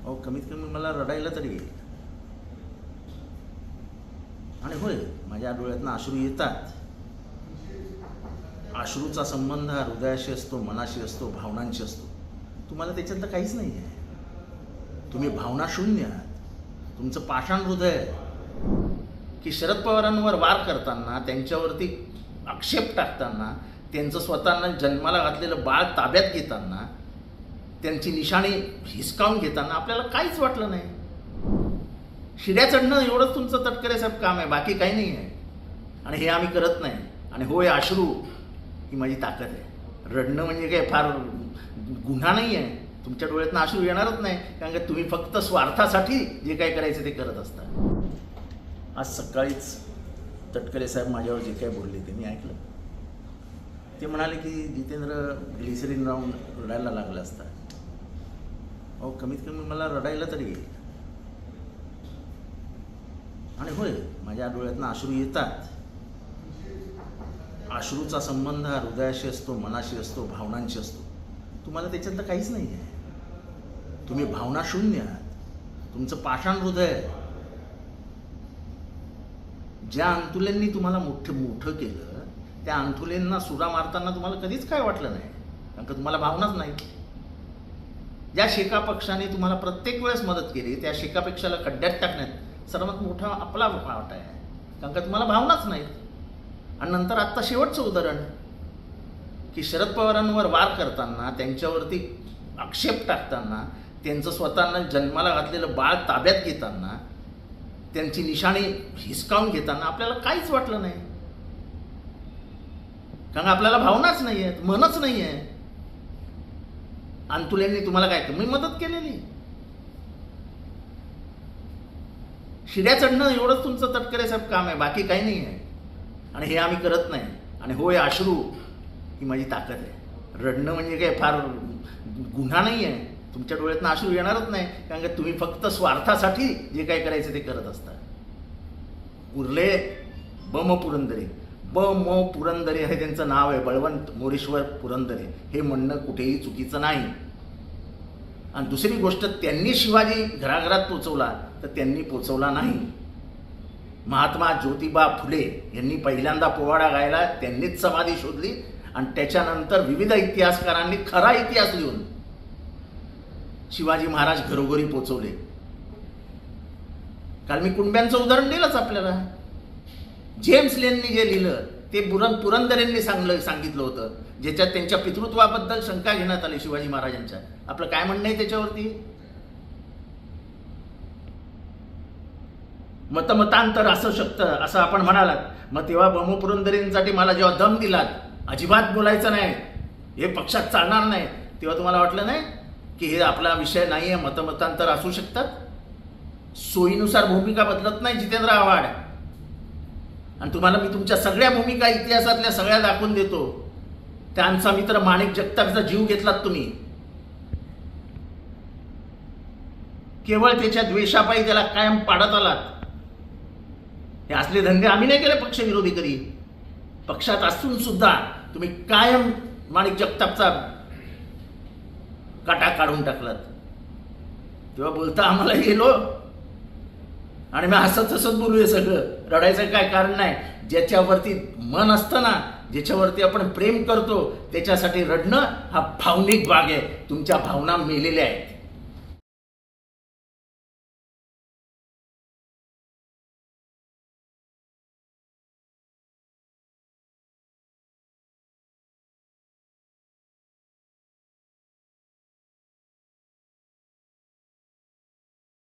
अहो कमीत कमी मला रडायला तरी येईल. आणि होय, माझ्या डोळ्यातनं अश्रू येतात. अश्रूचा संबंध हा हृदयाशी असतो, मनाशी असतो, भावनांशी असतो. तुम्हाला त्याच्यातलं काहीच नाही आहे. तुम्ही भावना शून्य आहात. तुमचं पाषाण हृदय आहे की शरद पवारांवर वार करताना, त्यांच्यावरती आक्षेप टाकताना, त्यांचं स्वतःला जन्माला घातलेलं बाळ ताब्यात घेताना, त्यांची निशाणी हिसकावून घेताना आपल्याला काहीच वाटलं नाही. शिड्या चढणं एवढंच तुमचं तटकरे साहेब काम आहे, बाकी काही नाही आहे. आणि हे आम्ही करत नाही. आणि होय, अश्रू ही माझी ताकद आहे. रडणं म्हणजे काय फार गुन्हा नाही आहे. तुमच्या डोळ्यातनं अश्रू येणारच नाही, कारण की तुम्ही फक्त स्वार्थासाठी जे काय करायचं ते करत असता. आज सकाळीच तटकरे साहेब माझ्यावर जे काय बोलले ते मी ऐकलं. ते म्हणाले की जितेंद्र ग्लिसरीन राहून रडायला लागला असता. अहो कमीत कमी मला रडायला तरी येईल. आणि होय, माझ्या डोळ्यातनं अश्रू येतात. अश्रूचा संबंध हा हृदयाशी असतो, मनाशी असतो, भावनांशी असतो. तुम्हाला त्याच्यातलं काहीच नाही आहे. तुम्ही भावना शून्य आहात. तुमचं पाषाण हृदय आहे. ज्या अंतुलेंनी तुम्हाला मोठं केलं, त्या अंतुलेंना सुरा मारताना तुम्हाला कधीच काय वाटलं नाही, कारण का तुम्हाला भावनाच नाही. ज्या शेका पक्षाने तुम्हाला प्रत्येक वेळेस मदत केली, त्या शेका पक्षाला खड्ड्यात टाकण्यात सर्वात मोठा आपला वाटा आहे, कारण का तुम्हाला भावनाच नाहीत. आणि नंतर आत्ता शेवटचं उदाहरण की शरद पवारांवर वार करताना, त्यांच्यावरती आक्षेप टाकताना, त्यांचं स्वतःला जन्माला घातलेलं बाळ ताब्यात घेताना, त्यांची निशाणी हिसकावून घेताना आपल्याला काहीच वाटलं नाही, कारण आपल्याला भावनाच नाही आहेत, मनच नाही आहे. अंतुलेंनी तुम्हाला काय कमी मदत केलेली? शिड्या चढणं एवढंच तुमचं तटकरे साहेब काम आहे, बाकी काही नाही आहे. आणि हे आम्ही करत नाही. आणि होय, अश्रू ही माझी ताकद आहे. रडणं म्हणजे काय फार गुन्हा नाही आहे. तुमच्या डोळ्यातनं अश्रू येणारच नाही, कारण की तुम्ही फक्त स्वार्थासाठी जे काय करायचं ते करत असता. उरले बम पुरंदरे. म पुरंदरे हे त्यांचं नाव आहे, बळवंत मोरेश्वर पुरंदरे. हे म्हणणं कुठेही चुकीचं नाही. आणि दुसरी गोष्ट, त्यांनी शिवाजी घराघरात पोचवला तर त्यांनी पोचवला नाही. महात्मा ज्योतिबा फुले यांनी पहिल्यांदा पोवाडा गायला, त्यांनीच समाधी शोधली. आणि त्याच्यानंतर विविध इतिहासकारांनी खरा इतिहास लिहून शिवाजी महाराज घरोघरी पोचवले. काल मी कुणब्यांचं उदाहरण दिलंच आपल्याला. जेम्स लेननी जे लिहिलं ते पुरंदरेंनी सांगितलं होतं, ज्याच्यात त्यांच्या पितृत्वाबद्दल शंका घेण्यात आली शिवाजी महाराजांच्या. आपलं काय म्हणणं आहे त्याच्यावरती? मतमतांतर असू शकतं असं आपण म्हणालात. मग तेव्हा बम पुरंदरेंसाठी मला जेव्हा दम दिलात, अजिबात बोलायचं नाही, हे पक्षात चालणार नाही, तेव्हा तुम्हाला वाटलं नाही की हे आपला विषय नाही आहे, मतमतांतर असू शकतात? सोयीनुसार भूमिका बदलत नाही जितेंद्र आव्हाड. आणि तुम्हाला मी तुमच्या सगळ्या भूमिका इतिहासातल्या सगळ्या दाखवून देतो. त्यांचा मित्र माणिक जगतापचा जीव घेतलात तुम्ही. केवळ त्याच्या द्वेषापायी त्याला कायम पाडत आलात. हे असले धंदे आम्ही नाही केले पक्षविरोधी कधी. पक्षात असून सुद्धा तुम्ही कायम माणिक जगतापचा काटा काढून टाकलात. तेव्हा बोलता आम्हाला गेलो आणि मी हसत हसत बोलू. हे सगळं रडायचं काय कारण नाही. ज्याच्यावरती मन असतं ना, ज्याच्यावरती आपण प्रेम करतो, त्याच्यासाठी रडणं हा भावनिक भाग आहे. तुमच्या भावना मेलेल्या आहेत.